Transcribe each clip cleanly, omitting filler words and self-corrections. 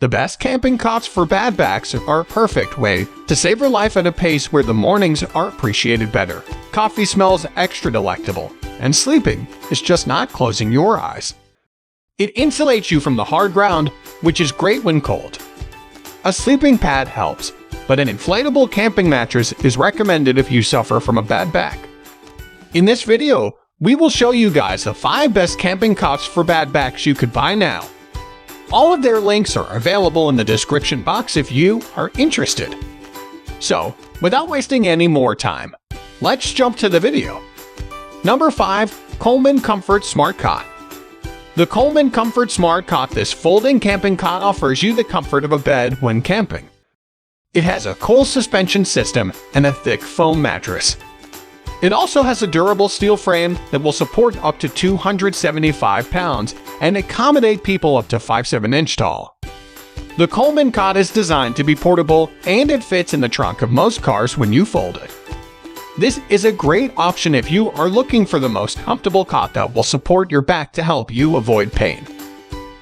The best camping cots for bad backs are a perfect way to savor life at a pace where the mornings are appreciated better, coffee smells extra delectable, and sleeping is just not closing your eyes. It insulates you from the hard ground, which is great when cold. A sleeping pad helps, but an inflatable camping mattress is recommended if you suffer from a bad back. In this video, we will show you guys the 5 best camping cots for bad backs you could buy now. All of their links are available in the description box if you are interested. So, without wasting any more time, let's jump to the video. Number 5. Coleman ComfortSmart Cot. The Coleman ComfortSmart Cot. This folding camping cot offers you the comfort of a bed when camping. It has a coil suspension system and a thick foam mattress. It also has a durable steel frame that will support up to 275 pounds and accommodate people up to 5'7" inch tall. The Coleman cot is designed to be portable and it fits in the trunk of most cars when you fold it. This is a great option if you are looking for the most comfortable cot that will support your back to help you avoid pain.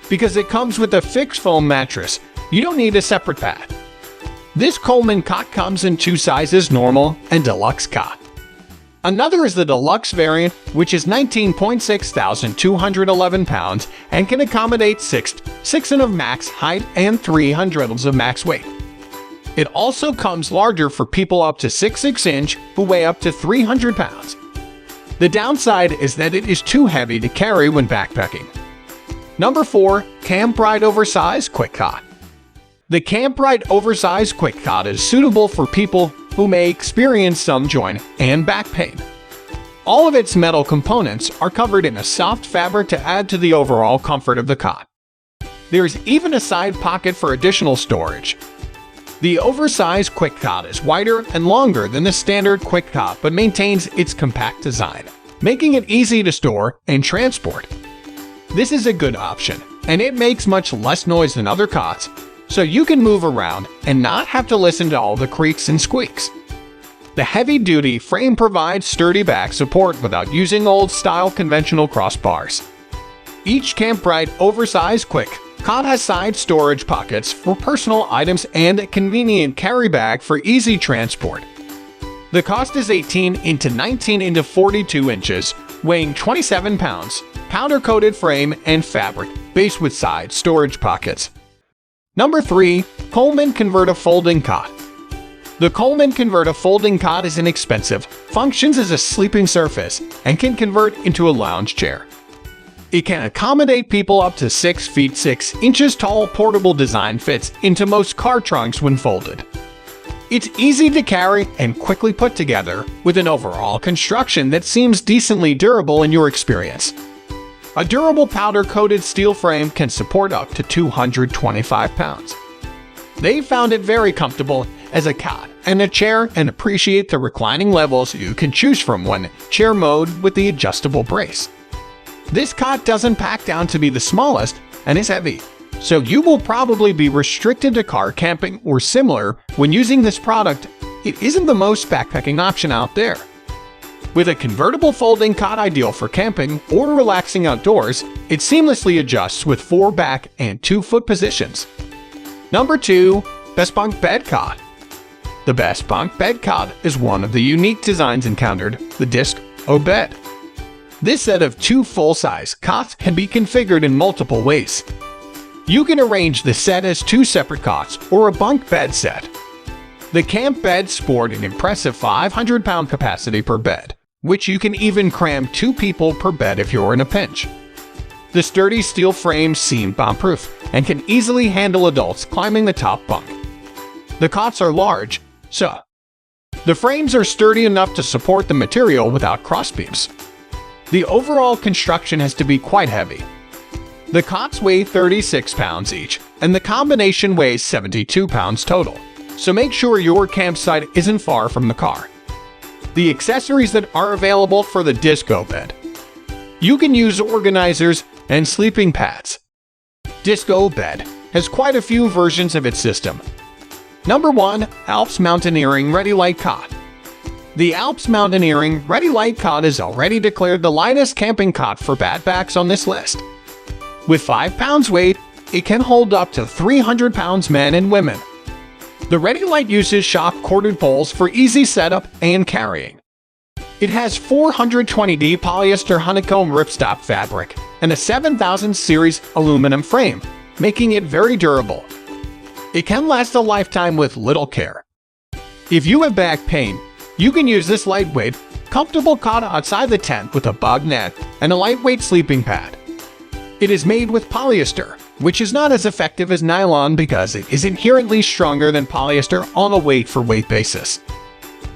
Because it comes with a fixed foam mattress, you don't need a separate pad. This Coleman cot comes in 2 sizes, normal and deluxe cot. Another is the deluxe variant, which is 19,611 pounds and can accommodate 6 of max height and 300 of max weight. It also comes larger for people up to 6'6" inch who weigh up to 300 pounds. The downside is that it is too heavy to carry when backpacking. Number 4. Kamp-Rite Oversize Kwik Cot. The Kamp-Rite Oversize Kwik Cot is suitable for people who may experience some joint and back pain. All of its metal components are covered in a soft fabric to add to the overall comfort of the cot. There is even a side pocket for additional storage. The Oversize Kwik Cot is wider and longer than the standard Kwik Cot but maintains its compact design, making it easy to store and transport. This is a good option, and it makes much less noise than other cots, so you can move around and not have to listen to all the creaks and squeaks. The heavy-duty frame provides sturdy back support without using old-style conventional crossbars. Each Kamp-Rite Oversize Kwik Cot has side storage pockets for personal items and a convenient carry bag for easy transport. The cost is 18 into 19 into 42 inches, weighing 27 pounds, powder-coated frame and fabric, base with side storage pockets. Number 3. Coleman Converta Folding Cot. The Coleman Converta Folding Cot is inexpensive, functions as a sleeping surface, and can convert into a lounge chair. It can accommodate people up to 6 feet 6 inches tall. Portable design fits into most car trunks when folded. It's easy to carry and quickly put together, with an overall construction that seems decently durable in your experience. A durable powder-coated steel frame can support up to 225 pounds. They found it very comfortable as a cot and a chair and appreciate the reclining levels you can choose from when chair mode with the adjustable brace. This cot doesn't pack down to be the smallest and is heavy, so you will probably be restricted to car camping or similar when using this product. It isn't the most backpacking option out there. With a convertible folding cot ideal for camping or relaxing outdoors, it seamlessly adjusts with 4 back and 2 foot positions. Number 2. Best Bunk Bed Cot. The Best Bunk Bed Cot is one of the unique designs encountered, the Disc-O bed. This set of 2 full-size cots can be configured in multiple ways. You can arrange the set as 2 separate cots or a bunk bed set. The camp beds sport an impressive 500-pound capacity per bed, which you can even cram 2 people per bed if you're in a pinch. The sturdy steel frames seem bomb-proof and can easily handle adults climbing the top bunk. The cots are large, so the frames are sturdy enough to support the material without crossbeams. The overall construction has to be quite heavy. The cots weigh 36 pounds each, and the combination weighs 72 pounds total, so make sure your campsite isn't far from the car. The accessories that are available for the Disc-O bed. You can use organizers and sleeping pads. Disc-O bed has quite a few versions of its system. Number 1. ALPS Mountaineering Ready Lite Cot. The ALPS Mountaineering Ready Lite Cot is already declared the lightest camping cot for bad backs on this list. With 5 pounds weight, It can hold up to 300 pounds men and women. The Ready Lite uses shock-corded poles for easy setup and carrying. It has 420D polyester honeycomb ripstop fabric and a 7000 series aluminum frame, making it very durable. It can last a lifetime with little care. If you have back pain, you can use this lightweight, comfortable cot outside the tent with a bug net and a lightweight sleeping pad. It is made with polyester, which is not as effective as nylon because it is inherently stronger than polyester on a weight-for-weight basis.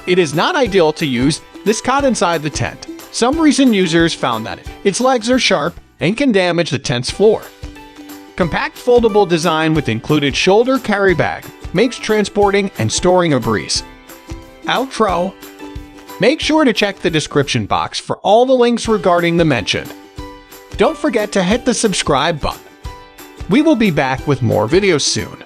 It is not ideal to use this cot inside the tent. Some recent users found that its legs are sharp and can damage the tent's floor. Compact foldable design with included shoulder carry bag makes transporting and storing a breeze. Outro. Make sure to check the description box for all the links regarding the mentioned. Don't forget to hit the subscribe button. We will be back with more videos soon.